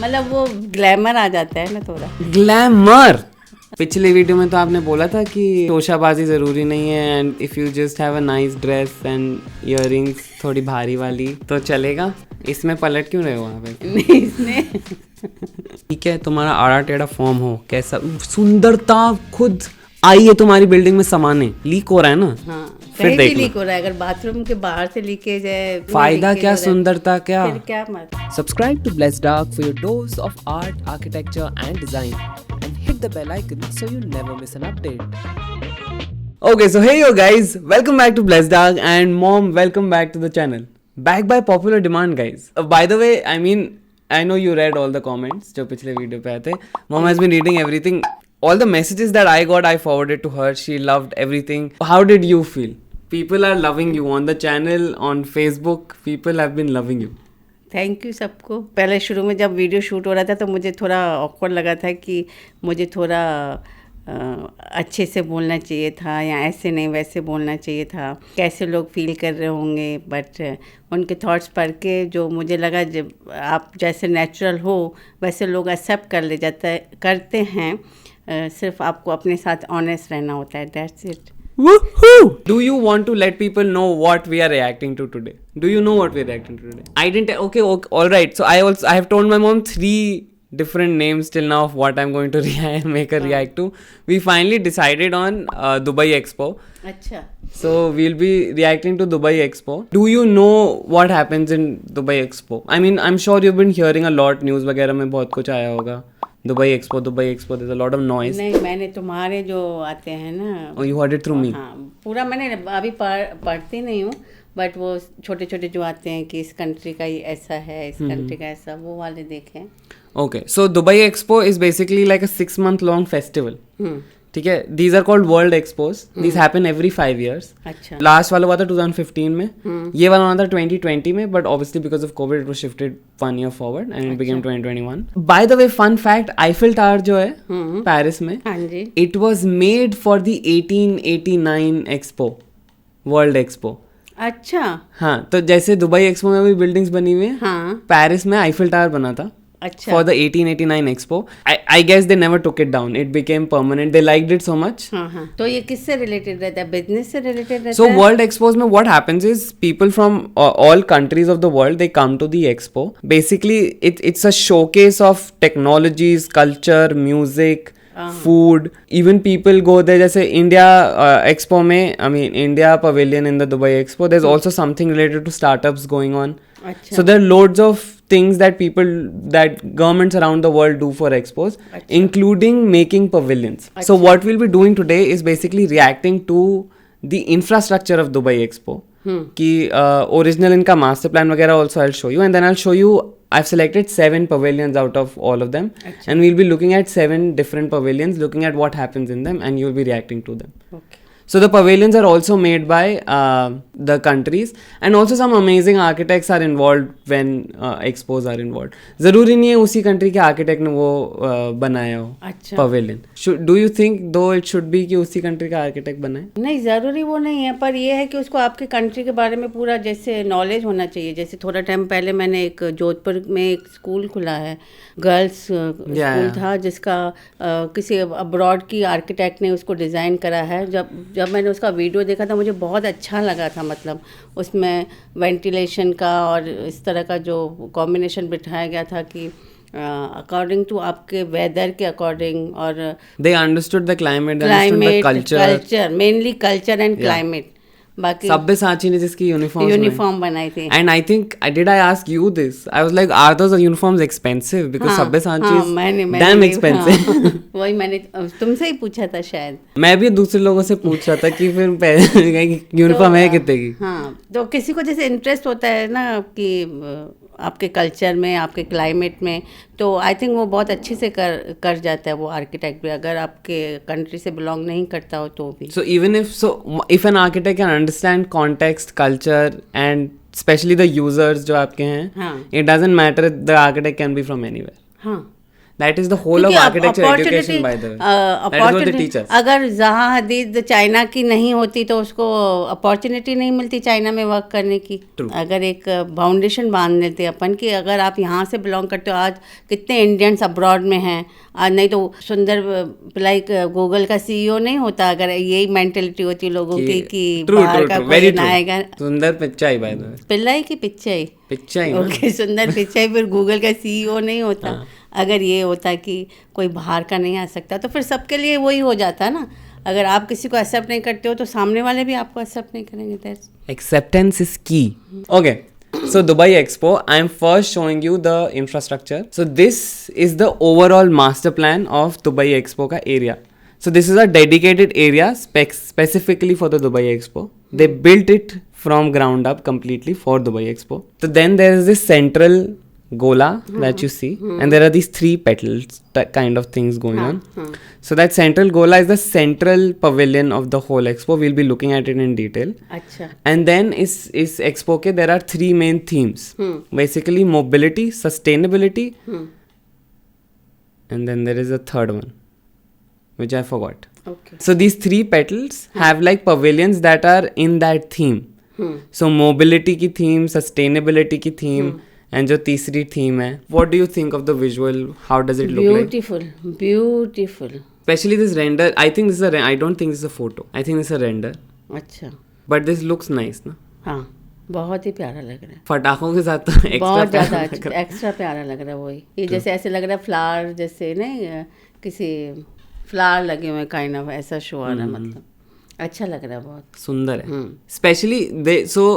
मतलब वो ग्लैमर आ जाता है ना थोड़ा। ग्लैमर। पिछले वीडियो में तो आपने बोला था कि शोशाबाजी ज़रूरी नहीं है and if you just have a nice dress and earrings थोड़ी भारी वाली तो चलेगा। इसमें पलट क्यों रहे हो वहाँ पे? नहीं इसमें ठीक है, तुम्हारा आड़ा टेढ़ा फॉर्म हो, कैसा सुंदरता खुद आई है तुम्हारी बिल्डिंग में समाने, लीक हो रहा है ना। हाँ फिर कहीं भी देखना। लीक हो रहा है। अगर बाथरूम के बाहर से लीकेज है, फायदा क्या, सुंदरता क्या। फिर क्या मत। Subscribe to Blessed Dark for your dose of art, architecture and design and hit the bell icon so you never miss an update. Okay, so hey yo guys, welcome back to Blessed Dark and mom, welcome back to the channel. Back by popular demand guys. By the way, I know you read all the comments जो पिछले video पे आए थे. Mom has been reading everything. All the messages that I got, I forwarded to her. She loved everything. How did you feel? People are loving you on the channel, on Facebook. People have been loving you. Thank you सबको। पहले शुरू में जब video shoot हो रहा था तो मुझे थोड़ा ऑकवर्ड लगा था कि मुझे थोड़ा अच्छे से बोलना चाहिए था या ऐसे नहीं वैसे बोलना चाहिए था, कैसे लोग फील कर रहे होंगे। बट उनके थॉट्स पढ़ के जो मुझे लगा, जब आप जैसे नेचुरल हो वैसे लोग एक्सेप्ट कर ले जाता करते हैं। सिर्फ आपको अपने साथ ऑनेस्ट रहना होता है। That's it. Woohoo! Do you want to let people know what we are reacting to today? Do you know what we are reacting to today? I didn't. Okay, all right. So I have told my mom 3 different names till now of what I'm going to make her react to. We finally decided on Dubai Expo. अच्छा। So we'll be reacting to Dubai Expo. Do you know what happens in Dubai Expo? I mean, I'm sure you've been hearing a lot. News वगैरह में बहुत कुछ आया होगा. Dubai Expo, there's a lot of noise. नहीं, मैंने तुम्हारे जो आते हैं ना। Oh, you heard it through me. हाँ, पूरा मैंने अभी पढ़ती नहीं हूँ, बट वो छोटे छोटे जो आते हैं कि इस कंट्री का ये ऐसा है, इस कंट्री का ऐसा, वो वाले देखे। Okay, so Dubai Expo is basically like a 6-month long festival. ठीक है, these are called World Expos. These happen every 5 years. अच्छा। Last वाला हुआ था 2015 में, ये वाला हुआ था 2020 में, but obviously because of COVID it was shifted 1 year forward and it became 2021. By the way, fun fact, Eiffel Tower जो है पेरिस में, हाँ जी। it was made for the 1889 Expo, World Expo. अच्छा। हाँ, तो जैसे दुबई एक्सपो में भी बिल्डिंग्स बनी हुई हैं, हाँ। पेरिस में आईफिल टावर बना था. अच्छा। For the 1889 Expo. I guess they never took it down. It became permanent. They liked it so much. हाँ हाँ। तो ये किससे रिलेटेड रहता है? बिजनेस से रिलेटेड रहता So है? World Expos में what happens is people from all countries of the world, they come to the expo. Basically, it's a showcase of technologies, culture, music, food. Even people go there. जैसे India Expo में, I mean India Pavilion in the Dubai Expo. There's also something related to startups going on. अच्छा। So there are loads of things that governments around the world do for expos, including making pavilions. So what we'll be doing today is basically reacting to the infrastructure of Dubai Expo. कि original इनका master plan वगैरह also I'll show you, and then I'll show you. I've selected 7 pavilions out of all of them, and we'll be looking at 7 different pavilions, looking at what happens in them, and you'll be reacting to them. Okay. So the pavilions are also made by the countries, and also some amazing architects are involved when expos are involved. ज़रूरी नहीं है उसी country के architect ने वो बनाया हो अच्छा। pavilion. Do you think though it should be कि उसी country का architect बनाए? नहीं, ज़रूरी वो नहीं है, पर ये है कि उसको आपके कंट्री के बारे में पूरा जैसे नॉलेज होना चाहिए। जैसे थोड़ा टाइम पहले मैंने एक जोधपुर में एक स्कूल खुला है, गर्ल्स स्कूल था, जिसका किसी अब्रॉड की आर्किटेक्ट ने उसको डिज़ाइन करा है। जब मैंने उसका वीडियो देखा था मुझे बहुत अच्छा लगा था। मतलब उसमें वेंटिलेशन का और इस तरह का जो कॉम्बिनेशन बिठाया गया था कि अकॉर्डिंग टू आपके वेदर के अकॉर्डिंग, और They understood the climate, they understood the culture. Mainly culture and climate. बाकी सब्यसाची ने जिसकी यूनिफॉर्म बनाई थी। And I think, did I ask you this? I was like, are those uniforms expensive? Because Sabyasachi is damn expensive. वही मैंने तुमसे ही पूछा था शायद। मैं भी दूसरे लोगों से पूछ रहा था कि फिर यूनिफॉर्म है कितने की. हाँ, तो किसी को जैसे इंटरेस्ट होता है ना कि आपके कल्चर में, आपके क्लाइमेट में, तो आई थिंक वो बहुत अच्छे से कर जाता है वो आर्किटेक्ट भी, अगर आपके कंट्री से बिलोंग नहीं करता हो तो भी. So even if an architect can understand context, culture and especially the users जो आपके हैं, हाँ. it doesn't matter, the architect can be from anywhere. हाँ. that is the whole of architecture education, by the way. That is what they teach us. अगर ज़हा हदीद China की नहीं होती तो उसको अपॉर्चुनिटी नहीं मिलती चाइना में वर्क करने की. अगर एक फाउंडेशन बांध लेते अपन कि अगर आप यहाँ से बिलोंग करते हो, आज कितने इंडियंस अब्रॉड में हैं, आज नहीं तो सुंदर पिल्लाई गूगल का सीईओ नहीं होता अगर यही मेंटेलिटी होती लोगों की कि बाहर का कोई ना आएगा. सुंदर पिच्चाई, बाय द वे. पिल्लाई की पिच्चाई. ओके, सुंदर पिच्चाई फिर गूगल का सीईओ नहीं होता. अगर ये होता कि कोई बाहर का नहीं आ सकता तो फिर सबके लिए वही हो जाता ना. अगर आप किसी को एक्सेप्ट नहीं करते हो तो सामने वाले भी आपको एक्सेप्ट नहीं करेंगे. Acceptance is key. Okay. So Dubai Expo, I am first showing you the infrastructure. So this is the overall master plan of Dubai Expo ka area. So this is a dedicated area specifically for the Dubai Expo. They built it from ground up completely for Dubai Expo. So then there is this central gola that you see, and there are these 3 petals kind of things going on. So that central gola is the central pavilion of the whole expo. We'll be looking at it in detail. Achha. And then is expo ke there are 3 main themes. Basically mobility, sustainability, and then there is a third one which I forgot. Okay. So these 3 petals have like pavilions that are in that theme. So mobility ki theme, sustainability ki theme, and जो तीसरी theme है. What do you think of the visual? How does it look like? Beautiful. Especially this render. I think this is I don't think this is a photo. I think this is a render. अच्छा. But this looks nice, ना? हाँ, बहुत ही प्यारा लग रहा है. फटाकों के साथ तो बहुत ज़्यादा एक्स्ट्रा प्यारा लग रहा है. वही ये जैसे ऐसे लग रहा है फ्लावर जैसे नहीं किसी फ्लावर लगे हुए काइंड ऑफ ऐसा शो आ रहा है. मतलब अच्छा लग रहा है, बहुत सुंदर है. Especially so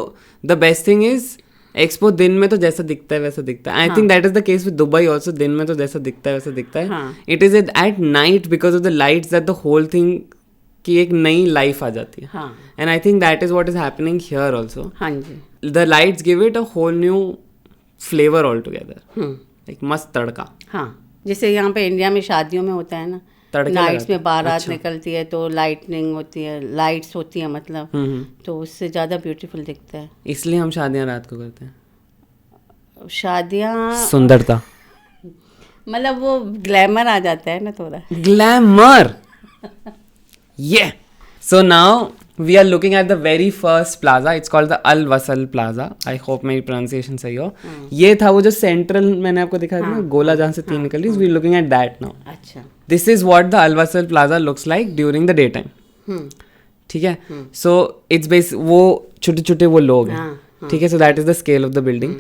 the best thing is expo दिन में तो जैसा दिखता है वैसा दिखता है. I think that is the case with Dubai also. दिन में तो जैसा दिखता है वैसा दिखता है. It is at night because of the lights that the whole thing की एक नई लाइफ आ जाती है. And I think that is what is happening here also. The lights give it a whole new flavour all together. एक मस्त तड़का. हाँ, जैसे यहाँ पे इंडिया में शादियों में होता है ना, नाइट्स में बारात निकलती है तो लाइटनिंग होती है, लाइट्स होती है, मतलब तो उससे ज़्यादा ब्यूटीफुल दिखता है. इसलिए हम शादियाँ रात को करते हैं. शादियाँ सुंदरता, मतलब वो ग्लैमर आ जाता है ना, थोड़ा ग्लैमर. ये so now we are looking at the very first plaza. It's called the Al Wasal Plaza. I hope मेरी pronunciation सही हो. ये था वो जो सेंट्रल मैंने आपको दिखाया था ना, गोला जहाँ से 3 निकली. We are looking at that now. अच्छा. This is what the Al Wasal Plaza looks like during the daytime. ठीक है. So it's वो छोटे छोटे वो लोग हैं. ठीक है. So that is the scale of the building.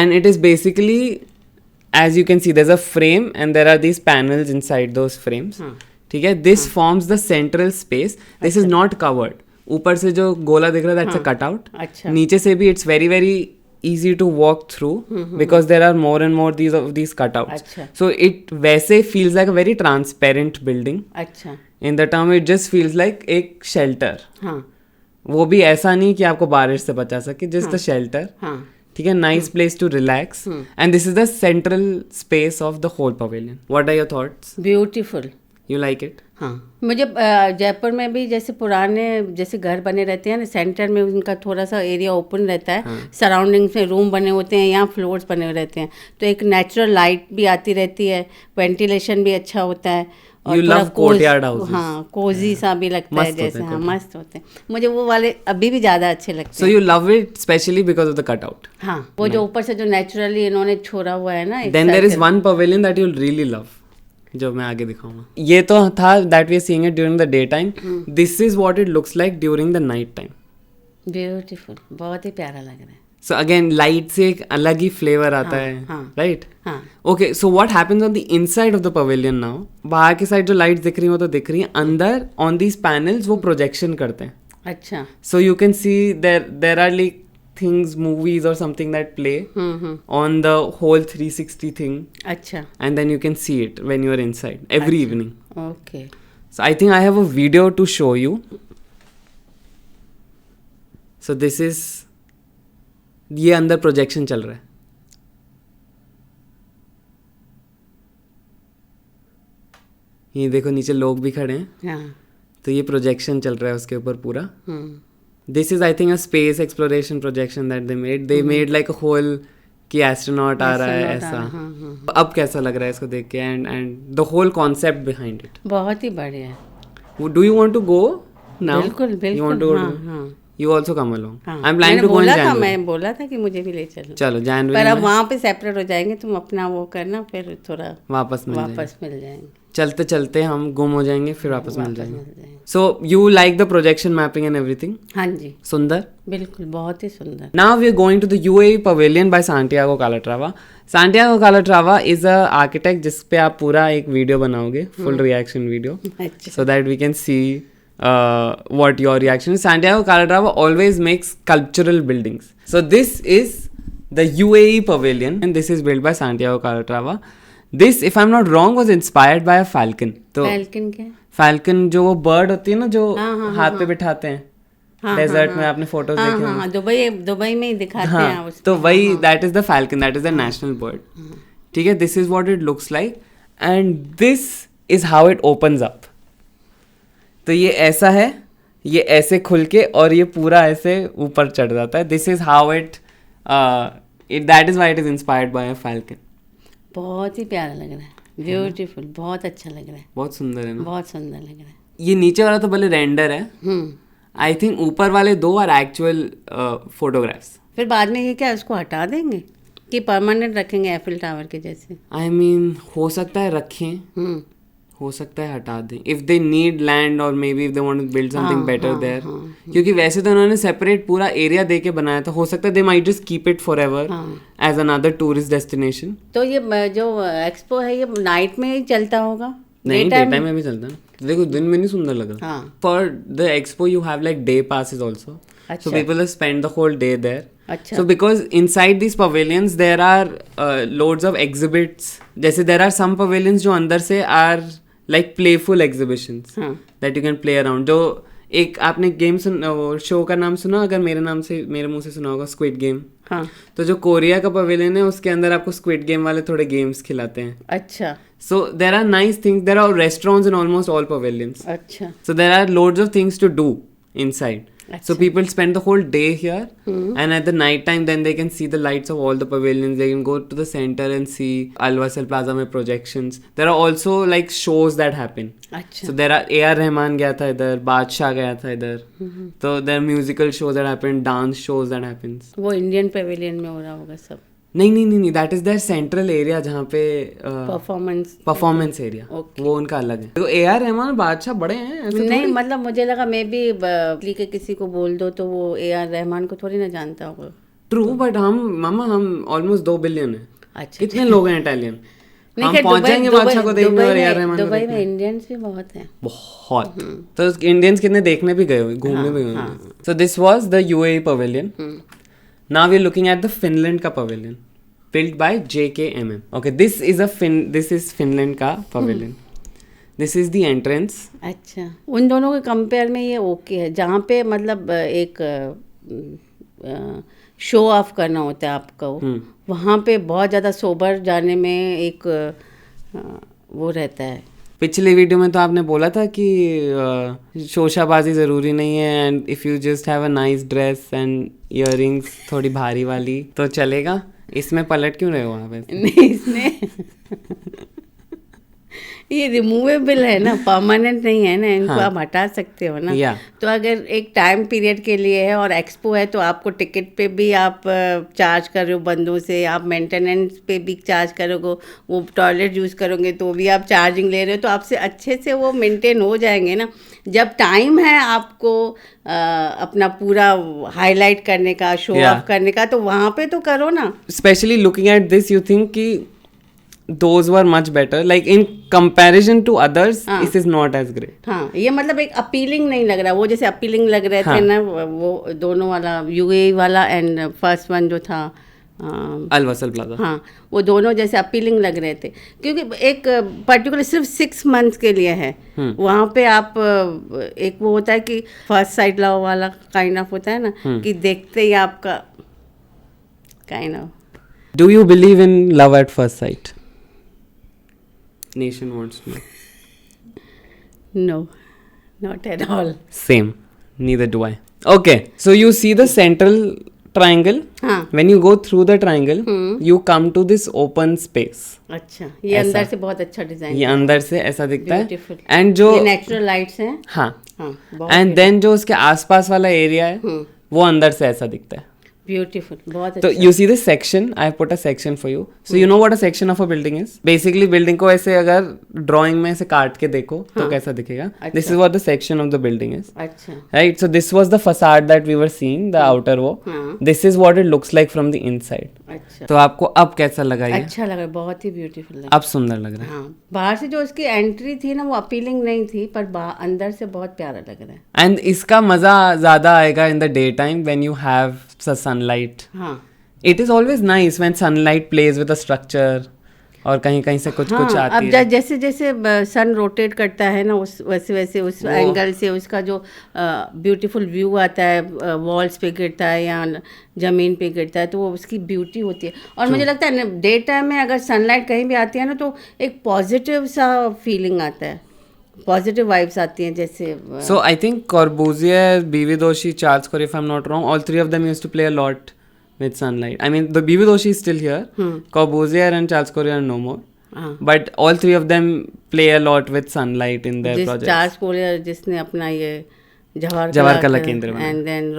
And it is basically, as you can see, there's a frame and there are these panels inside those frames. ठीक है. This forms the central space. This is not covered. ऊपर से जो गोला दिख रहा है that's a cut out. नीचे से भी it's very very easy to walk through because there are more and more these cutouts. So it वैसे feels like a very transparent building. In the term it just feels like एक shelter. वो भी ऐसा नहीं कि आपको बारिश से बचा सके, just a shelter. ठीक है. Nice place to relax. And this is the central space of the whole pavilion. What are your thoughts? Beautiful. You like it? हाँ, मुझे जयपुर में भी जैसे पुराने जैसे घर बने रहते हैं ना, सेंटर में उनका थोड़ा सा एरिया ओपन रहता है. सराउंडिंग्स में रूम बने होते हैं, यहाँ फ्लोर्स बने हुए रहते हैं, तो एक नेचुरल लाइट भी आती रहती है, वेंटिलेशन भी अच्छा होता है. और हाँ, कोजी सा भी लगता है जैसे. हाँ, मस्त होते हैं. मुझे वो वाले अभी भी ज़्यादा अच्छे लगते हैं. So you love it specially because of the cutout. हाँ, वो जो ऊपर से जो नेचुरली इन्होंने छोड़ा हुआ है ना. Then there is one pavilion that you'll really love, जो मैं आगे दिखाऊंगा. ये तो था that we are seeing it during the daytime. This is what it looks like during the night time. Beautiful, बहुत ही प्यारा लग रहा है. So again, light से एक अलग ही flavor आता है, right? Okay, so what happens on the inside of the pavilion now? बाहर की साइड जो lights दिख रही हैं वो तो दिख रही हैं, अंदर on these panels वो projection करते हैं. अच्छा. So you can see there are like things, movies or something that play on the whole 360 thing. Acha. And then you can see it when you are inside every evening. Okay. So I think I have a video to show you. So this is, ये अंदर projection चल रहा है. ये देखो नीचे लोग भी खड़े हैं. हाँ. तो ये projection चल रहा है उसके ऊपर पूरा. This is, I think, a space exploration projection that they made. They made like a whole कि एस्ट्रोनॉट आ रहा है Astronaut ऐसा. हाँ, हाँ. अब कैसा लग रहा है इसको देख के and the whole concept behind it? बहुत ही बढ़िया है. Do you want to go now? बिल्कुल यू बिल्कुल. वांट टू हाँ, हाँ. You also come along? हाँ. आई एम प्लानिंग मैंने टू गो इन बोला था, जनवरी. मैं बोला था कि मुझे भी ले चलो. चलो जनवरी पर अब में वहाँ पे सेपरेट हो जाएंगे, तुम अपना वो करना, फिर थोड़ा वापस मिल जाएंगे. वापस मिल जाएंगे. चलते चलते हम गुम हो जाएंगे, फिर वापस मिल वापस जाएंगे. मिल जाएंगे. So you like the projection mapping and everything? हाँ जी, सुंदर. बिल्कुल बहुत ही सुंदर. Now we are going to the UAE Pavilion by Santiago Calatrava. Santiago Calatrava is a architect जिस पे आप पूरा एक वीडियो बनाओगे, full reaction video, अच्छा. so that we can see what your reaction is. Santiago Calatrava always makes sculptural buildings. So this is the UAE Pavilion and this is built by Santiago Calatrava. This, if I'm not wrong, was inspired by a falcon. तो falcon क्या है? falcon जो वो bird होती है ना, जो हाँ, हाथ पे बिठाते हैं डेजर्ट में, आपने फोटोज देखे होंगे. हाँ, दुबई में ही दिखाते हैं. हाँ, तो वही that is the falcon, that is the national bird. ठीक है, this is what it looks like and this is how it opens up. तो ये ऐसा है, ये ऐसे खुल के और ये पूरा ऐसे ऊपर चढ़ जाता है. This is how it that is why it is inspired by a falcon. बहुत ही प्यारा लग रहा है. ब्यूटीफुल, बहुत अच्छा लग रहा है. बहुत सुंदर है ना. बहुत सुंदर लग रहा है. ये नीचे वाला तो भले रेंडर है, आई थिंक ऊपर वाले दो आर एक्चुअल फोटोग्राफ्स. फिर बाद में ये क्या उसको हटा देंगे कि परमानेंट रखेंगे एफिल टावर के जैसे? आई मीन हो सकता है रखें, हो सकता है हटा दें इफ दे नीड लैंड और maybe if they want to build something better there. क्योंकि वैसे तो उन्होंने सेपरेट पूरा एरिया दे के बनाया था. हो सकता है they might just keep it forever as another tourist destination. तो ये जो एक्सपो है ये नाइट में ही चलता होगा? नहीं, डे टाइम में भी चलता है. देखो दिन में नहीं सुंदर लग रहा. For the expo you have like day passes also. So people will spend the whole day there. So because inside these pavilions there are loads of exhibits. जैसे there are some pavilions जो अंदर से are like playful exhibitions that you can play around. जो एक आपने game show का नाम सुना, अगर मेरे मुंह से सुना होगा, स्क्विड गेम. हाँ. तो जो कोरिया का पवेलियन है उसके अंदर आपको स्क्विड गेम वाले थोड़े गेम्स खिलाते हैं. अच्छा. So there are nice things. There are restaurants in almost all pavilions. अच्छा. So there are loads of things to do inside. So people spend the whole day here, and at the night time then they can see the lights of all the pavilions. They can go to the center and see Al Wasl Plaza में projections. There are also like shows that happen. So there are A.R. Rahman गया था इधर, बादशाह गया था इधर. तो there are musical shows that happen, dance shows that happens. वो इंडियन pavilion में हो रहा होगा सब? नहीं, that is there central area जहाँ पे परफॉर्मेंस एरिया. वो उनका अलग है. तो A.R. रहमान बादशाह बड़े हैं ऐसे नहीं, मतलब मुझे लगा मे बी के किसी को बोल दो तो वो A.R. रहमान को थोड़ी ना जानता होगा. ट्रू, बट हम ऑलमोस्ट 2 बिलियन है. अच्छा. कितने लोग हैं इटालियन? हम पहुंचेंगे बादशाह को देखने और A.R. रहमान को देखने. दुबई में इंडियंस भी बहुत हैं. बहुत. तो इंडियंस कितने देखने भी गए हुए, घूमने भी गए. So this was the UAE pavilion. Now we are looking at the Finland का pavilion built by JKMM. Okay, this is Finland का pavilion. This is the entrance. अच्छा, उन दोनों के कंपेयर में ये ओके है. जहाँ पे मतलब एक शो ऑफ करना होता है आपको, वहाँ पे बहुत ज़्यादा सोबर जाने में एक वो रहता है. पिछले वीडियो में तो आपने बोला था कि शोशाबाजी ज़रूरी नहीं है, and if you just have a nice dress and earrings थोड़ी भारी वाली तो चलेगा. इसमें पलट क्यों रहे हो आप ऐसे? नहीं, इसमें ये रिमूवेबल है ना, परमानेंट नहीं है ना, इनको आप हटा सकते हो ना. तो अगर एक टाइम पीरियड के लिए है और एक्सपो है तो आपको टिकट पे भी आप चार्ज कर रहे हो बंदों से, आप मेंटेनेंस पे भी चार्ज करोगे, वो टॉयलेट यूज़ करोगे तो भी आप चार्जिंग ले रहे हो, तो आपसे अच्छे से वो मेंटेन हो जाएंगे ना. जब टाइम है आपको अपना पूरा हाईलाइट करने का, शो ऑफ करने का, तो वहाँ पे तो करो ना. Specially looking at this you think कि those were much better, like in comparison to others. This is not as great. हाँ, ये मतलब एक अपीलिंग नहीं लग रहा. वो जैसे अपीलिंग लग रहे थे ना, वो दोनों वाला UAE वाला एंड फर्स्ट वन जो था अल वसल प्लाजा, हाँ, वो दोनों जैसे अपीलिंग लग रहे थे. क्योंकि एक पर्टिकुलर सिर्फ 6 months के लिए है. वहाँ पे आप एक वो होता है कि फर्स्ट साइड लव वाला काइंड ऑफ होता है ना, कि देखते ही आपका kind of. Do you believe in love at first sight? Nation wants to know. No, not at all. Same. Neither do I. Okay, so you see the central triangle. When you go through the triangle, you come to this open space. अच्छा, ये अंदर से बहुत अच्छा design, ये अंदर से ऐसा दिखता है. Beautiful. एंड जो ये नेचुरल लाइट्स हैं. हाँ, बहुत एंड देन जो उसके आसपास वाला एरिया है वो अंदर से ऐसा दिखता है. ब्यूटीफुल, बहुत तो अच्छा. You see this section, I put a section for you. So you know what a section of a building is. Basically building को ऐसे अगर ड्राइंग में ऐसे काट के देखो तो कैसा दिखेगा. This is what the section of the building is. अच्छा. Right, so this was the facade that we were seeing, the outer वो. This is what it looks like from the inside. अच्छा, तो आपको अब कैसा लगा ये? अच्छा लगा, बहुत ही ब्यूटीफुल लगा. अब सुंदर लग रहा है. हाँ, बाहर से जो उसकी एंट्री थी ना वो अपीलिंग नहीं थी, पर अंदर से बहुत प्यारा लग रहा है. एंड इसका मजा ज्यादा आएगा in the day time when you have sunlight. हाँ, it is always nice when sunlight plays with a structure और कहीं कहीं से कुछ कुछ आती अब है. जैसे जैसे सन रोटेट करता है ना, उस वैसे वैसे उस एंगल से उसका जो ब्यूटीफुल व्यू आता है, वॉल्स पे गिरता है या ज़मीन पे गिरता है, तो वो उसकी ब्यूटी होती है. और मुझे लगता है डे टाइम में अगर सनलाइट कहीं भी आती है ना तो एक पॉजिटिव सा फीलिंग आता है, पॉजिटिव वाइब्स आती हैं जैसे. So I think Corbusier, B.V. Doshi, Charles Corey, if I'm not wrong, all three of them used to play a lot with sunlight. I mean, the B.V. Doshi is still here. Corbusier and Charles Corey are no more. But all three of them play a lot with sunlight in their projects. Charles courier जिसने अपना ये जवाहर कला केंद्र बनाया. And then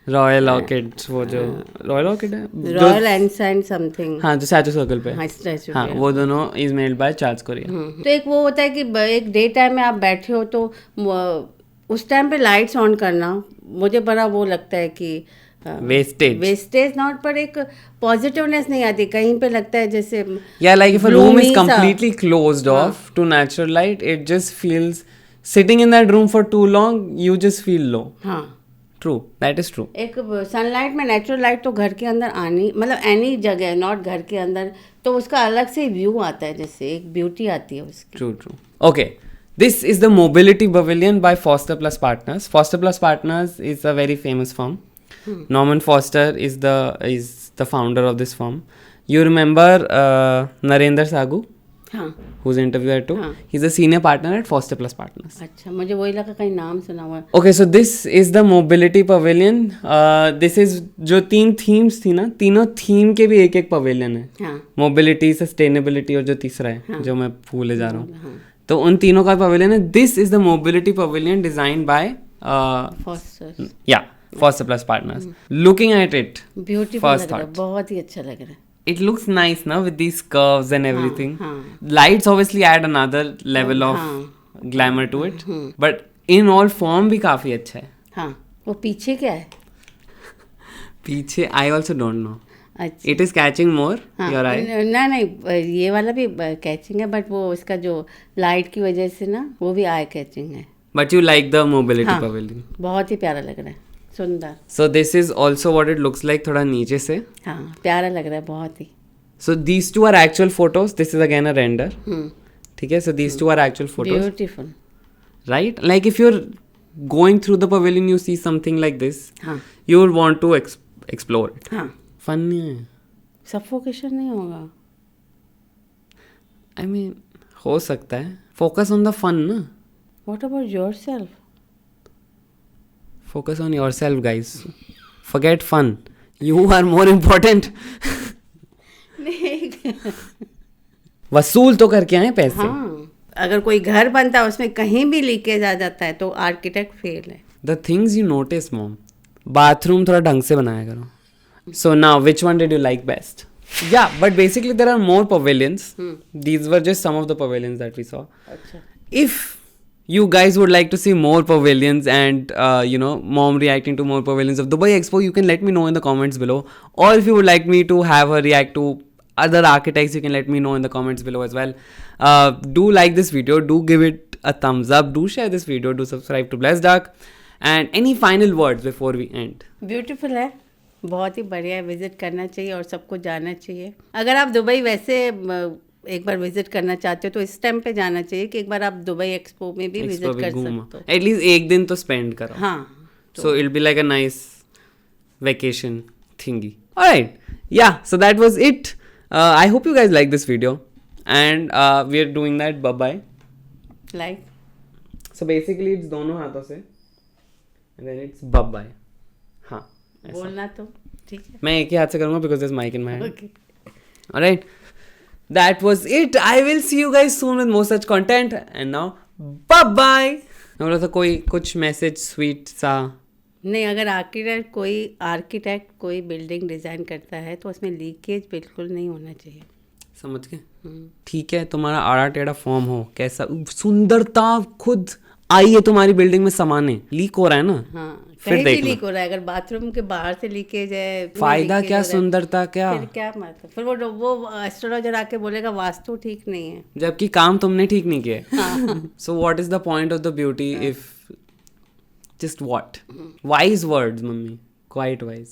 royal orchid, वो जो royal orchid है, royal ensign something. हाँ, जो स्टैचू सर्कल पे. हाँ, स्टैचू. हाँ, वो दोनों is made by Charles Korea. तो एक वो होता है कि एक डे टाइम में आप बैठे हो तो उस टाइम पे लाइट्स ऑन करना मुझे बड़ा वो लगता है कि वेस्टेज नॉट, पर एक पॉजिटिवनेस नहीं आती. कहीं पे लगता है जैसे like if a room is completely closed off to natural light, it just feels sitting in that room for too long, you just feel low. हाँ, ट्रू, दैट इज ट्रू. एक सनलाइट में नेचुरल लाइट तो घर के अंदर आनी, मतलब any जगह, नॉट घर के अंदर, तो उसका अलग से व्यू आता है, जैसे एक ब्यूटी आती है उसकी. True. Okay, this is the mobility pavilion by Foster Plus Partners. Foster Plus Partners is a very famous firm. Norman Foster is the founder of this firm. You remember Narendra Sagu? हाँ, who's interviewed too. He's a senior partner at Foster Plus Partners. अच्छा, मुझे वही लगा कहीं नाम सुना हुआ. Okay, so this is the mobility pavilion. This is जो 3 themes थी ना, तीनों थीम के भी एक एक पवेलियन है. हाँ. Mobility, sustainability और जो तीसरा है जो मैं भूले जा रहा हूँ. तो उन तीनों का पवेलियन है. This is the mobility pavilion designed by Foster Plus Partners. Looking at it, beautiful लग रहा है, बहुत ही अच्छा लग रहा है. It looks nice now with these curves and everything. Lights obviously add another level of glamour to it. But in all form भी काफी अच्छा है. हाँ, वो पीछे क्या है? पीछे I also don't know. अच्छा. It is catching more your eye. नहीं, ये वाला भी कैचिंग है, बट वो इसका जो लाइट की वजह से ना वो भी आई कैचिंग है. But you like the mobility pavilion. बहुत ही प्यारा लग रहा है, सुंदर. So this is also what it looks like, थोड़ा नीचे से. हाँ, प्यारा लग रहा है बहुत ही. So these two are actual photos. This is again a render. ठीक है. So these two are actual photos. Beautiful. Right? Like if you're going through the pavilion, you see something like this. हाँ. You will want to explore it. हाँ. Fun नहीं है. Suffocation नहीं होगा. I mean, हो सकता है. Focus on the fun ना. What about yourself? Focus on yourself, guys. Forget fun. You are more important. वसूल तो करके आए पैसे. हाँ, अगर कोई घर बनता है उसमें कहीं भी लीकेज आ जाता है तो आर्किटेक्ट फेल है. The things you notice, mom. Bathroom थोड़ा ढंग से बनाया करो. So now, which one did you like best? Yeah, but basically there are more pavilions. These were just some of the pavilions that we saw. अच्छा. If you guys would like to see more pavilions and mom reacting to more pavilions of Dubai Expo, you can let me know in the comments below. Or if you would like me to have her react to other architects, you can let me know in the comments below as well. Do like this video, do give it a thumbs up, do share this video, do subscribe to Blessed Dark. And any final words before we end? Beautiful है, बहुत ही बढ़िया है. Visit करना चाहिए और सबको जाना चाहिए. अगर आप दुबई वैसे एक बार विजिट करना चाहते हो तो इस टाइम पे जाना चाहिए कि एक बार आप दुबई एक्सपो में भी विजिट कर सकते हो. एटलीस्ट एक दिन तो स्पेंड करो. हाँ, so it be like a nice vacation thingy. Alright, yeah, so that was it. I hope you guys like this video and we are doing that bye bye. Like, so basically it's दोनों हाथों से and then it's bye bye. हाँ, बोलना तो ठीक है, मैं एक ही हाथ से करूंगा because this mic in my hand. Okay. Alright, that was it. I will see you guys soon with more such content. And now, bye bye. बोला था कोई कुछ मैसेज स्वीट सा. नहीं, अगर आर्किटेक्ट कोई बिल्डिंग डिज़ाइन करता है तो उसमें लीकेज बिल्कुल नहीं होना चाहिए. समझ के? ठीक है, तुम्हारा आड़ा टेढ़ा फॉर्म हो, कैसा सुंदरता खुद आई है तुम्हारी बिल्डिंग में समाने, लीक हो रहा है ना. हाँ, फिर कहीं भी देखना. लीक हो रहा है. अगर बाथरूम के बाहर से लीकेज है, फायदा लीकेज क्या, हो रहा है, सुंदरता क्या? फिर क्या मतलब? फिर वो एस्ट्रोलॉजर आके बोलेगा वास्तु ठीक नहीं है. जबकि काम तुमने ठीक नहीं किया. So what is the point of the beauty if just what? Wise words mummy, quite wise.